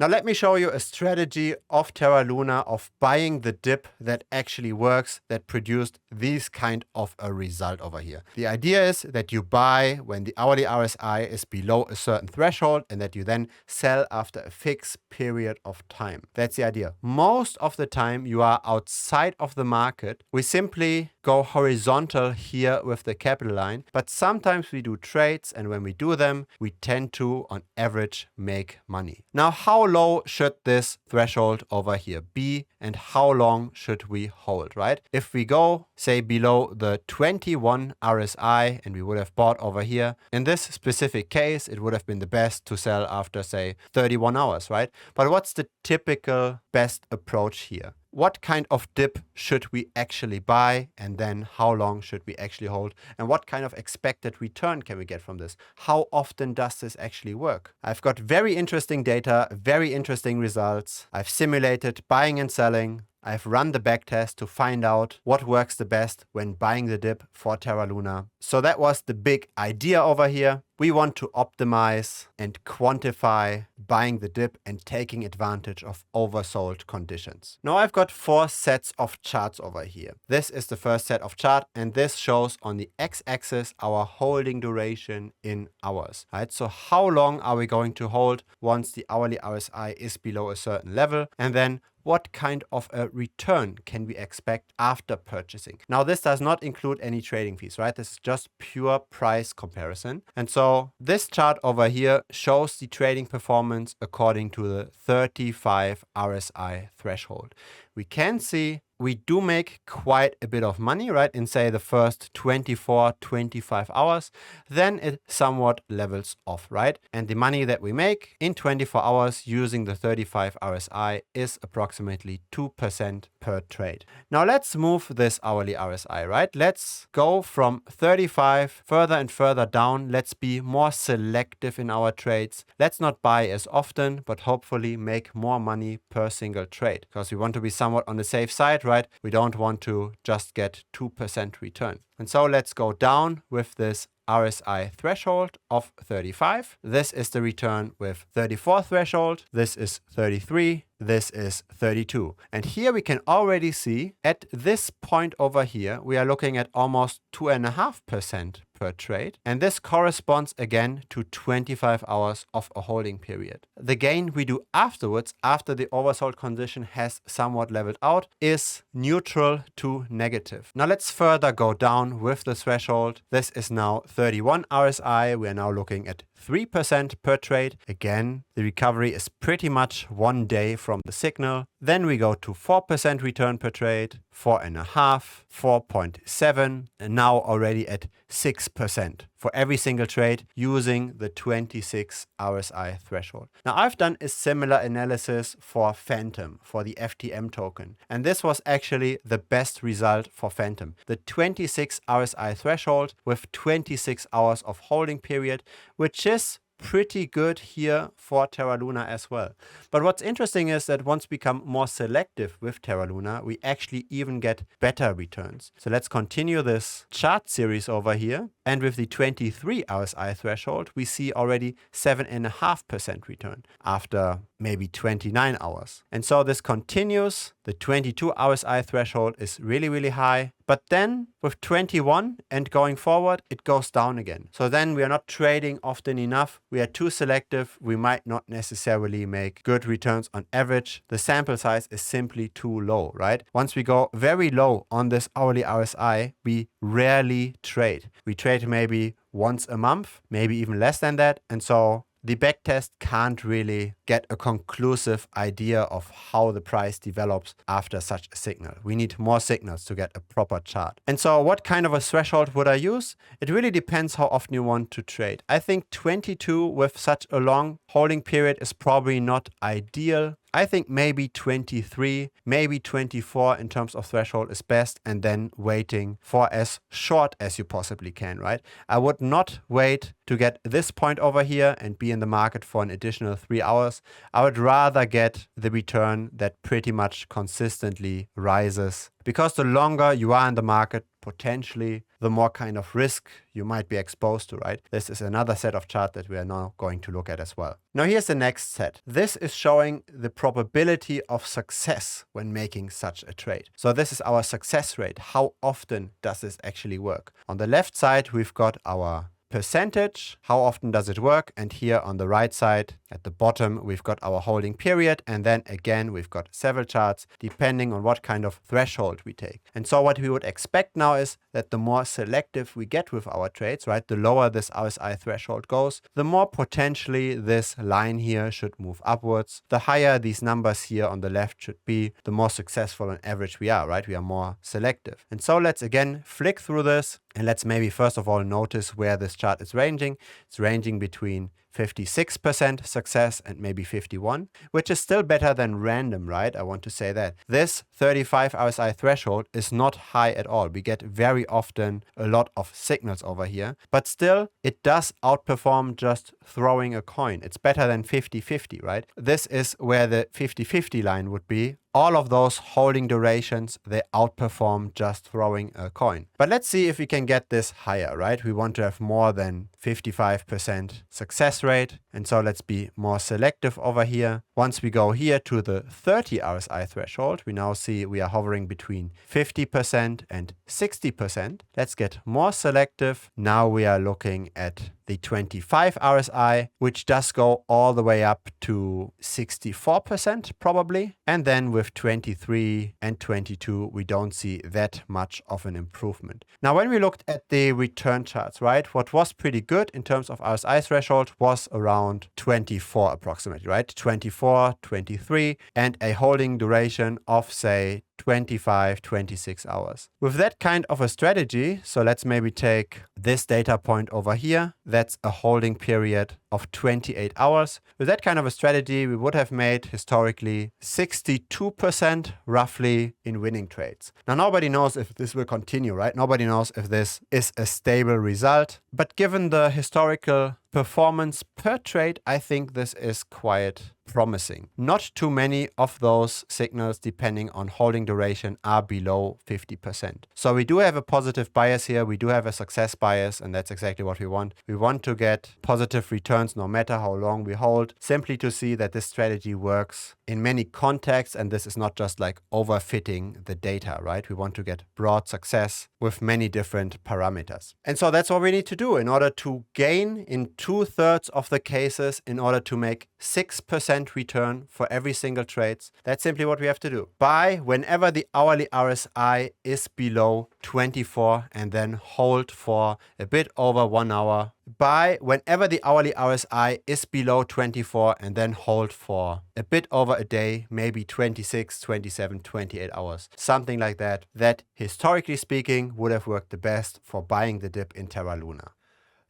Now let me show you a strategy of Terra Luna of buying the dip that actually works, that produced this kind of a result over here. The idea is that you buy when the hourly RSI is below a certain threshold and that you then sell after a fixed period of time. That's the idea. Most of the time you are outside of the market. We simply go horizontal here with the capital line, but sometimes we do trades, and when we do them, we tend to, on average, make money. Now, how low should this threshold over here be, and how long should we hold, right? If we go, say, below the 21 RSI and we would have bought over here, in this specific case, it would have been the best to sell after, say, 31 hours, right? But what's the typical best approach here? What kind of dip should we actually buy, and then how long should we actually hold, and what kind of expected return can we get from this? How often does this actually work? I've got very interesting data, very interesting results. I've simulated buying and selling. I've run the backtest to find out what works the best when buying the dip for Terra Luna. So that was the big idea over here. We want to optimize and quantify buying the dip and taking advantage of oversold conditions. Now I've got 4 sets of charts over here. This is the first set of chart, and this shows on the x-axis our holding duration in hours, right? So how long are we going to hold once the hourly RSI is below a certain level, and then what kind of a return can we expect after purchasing? Now, this does not include any trading fees, right? This is just pure price comparison. And so this chart over here shows the trading performance according to the 35 RSI threshold. We can see we do make quite a bit of money, right? In say the first 24, 25 hours, then it somewhat levels off, right? And the money that we make in 24 hours using the 35 RSI is approximately 2% per trade. Now let's move this hourly RSI, right? Let's go from 35 further and further down. Let's be more selective in our trades. Let's not buy as often, but hopefully make more money per single trade, because we want to be somewhat on the safe side, right? We don't want to just get 2% return. And so let's go down with this RSI threshold of 35. This is the return with 34 threshold. This is 33. This is 32. And here we can already see at this point over here, we are looking at almost 2.5% per trade. And this corresponds again to 25 hours of a holding period. The gain we do afterwards, after the oversold condition has somewhat leveled out, is neutral to negative. Now let's further go down with the threshold. This is now 31 RSI. We are now looking at 3% per trade. Again, the recovery is pretty much 1 day from the signal. Then we go to 4% return per trade, 4.5, 4.7, and now already at 6% for every single trade using the 26 RSI threshold. Now I've done a similar analysis for Phantom, for the FTM token, and this was actually the best result for Phantom. The 26 RSI threshold with 26 hours of holding period, which is pretty good here for Terra Luna as well. But what's interesting is that once we become more selective with Terra Luna, we actually even get better returns. So let's continue this chart series over here. And with the 23 RSI threshold, we see already 7.5% return after maybe 29 hours. And so this continues. The 22 RSI threshold is really, really high. But then with 21 and going forward, it goes down again. So then we are not trading often enough. We are too selective. We might not necessarily make good returns on average. The sample size is simply too low, right? Once we go very low on this hourly RSI, we rarely trade. We trade maybe once a month, maybe even less than that. And so the backtest can't really get a conclusive idea of how the price develops after such a signal. We need more signals to get a proper chart. And so what kind of a threshold would I use? It really depends how often you want to trade. I think 22 with such a long holding period is probably not ideal. I think maybe 23, maybe 24 in terms of threshold is best, and then waiting for as short as you possibly can, right? I would not wait to get this point over here and be in the market for an additional 3 hours. I would rather get the return that pretty much consistently rises, because the longer you are in the market, potentially, the more kind of risk you might be exposed to, right? This is another set of chart that we are now going to look at as well. Now here's the next set. This is showing the probability of success when making such a trade. So this is our success rate. How often does this actually work? On the left side, we've got our percentage, how often does it work, and here on the right side at the bottom we've got our holding period, and then again we've got several charts depending on what kind of threshold we take. And so what we would expect now is that the more selective we get with our trades, right, the lower this RSI threshold goes, the more potentially this line here should move upwards. The higher these numbers here on the left should be, the more successful on average we are, right? We are more selective. And so let's again flick through this, and let's maybe first of all notice where this chart is ranging. It's ranging between 56% success and maybe 51, which is still better than random, right? I want to say that. This 35 RSI threshold is not high at all. We get very often a lot of signals over here, but still it does outperform just throwing a coin. It's better than 50-50, right? This is where the 50-50 line would be. All of those holding durations, they outperform just throwing a coin. But let's see if we can get this higher, right? We want to have more than 55% success rate. And so let's be more selective over here. Once we go here to the 30 RSI threshold, we now see we are hovering between 50% and 60%. Let's get more selective. Now we are looking at the 25 RSI, which does go all the way up to 64% probably. And then with 23 and 22, we don't see that much of an improvement. Now, when we looked at the return charts, right, what was pretty good in terms of RSI threshold was around 24 approximately, right? 24, 23, and a holding duration of, say, 25, 26 hours. With that kind of a strategy, so let's maybe take this data point over here. That's a holding period of 28 hours. With that kind of a strategy, we would have made historically 62% roughly in winning trades. Now, nobody knows if this will continue, right? Nobody knows if this is a stable result. But given the historical performance per trade, I think this is quite promising. Not too many of those signals, depending on holding duration, are below 50%. So we do have a positive bias here. We do have a success bias, and that's exactly what we want. We want to get positive returns no matter how long we hold, simply to see that this strategy works in many contexts, and this is not just like overfitting the data, right? We want to get broad success with many different parameters. And so that's what we need to do in order to gain in 2/3 of the cases, in order to make 6% return for every single trades. That's simply what we have to do. Buy whenever the hourly RSI is below 24 and then hold for a bit over 1 hour. Buy whenever the hourly RSI is below 24 and then hold for a bit over a day, maybe 26, 27, 28 hours. Something like that. That, historically speaking, would have worked the best for buying the dip in Terra Luna.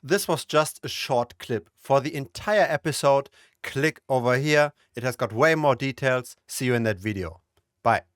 This was just a short clip. For the entire episode, click over here. It has got way more details. See you in that video. Bye.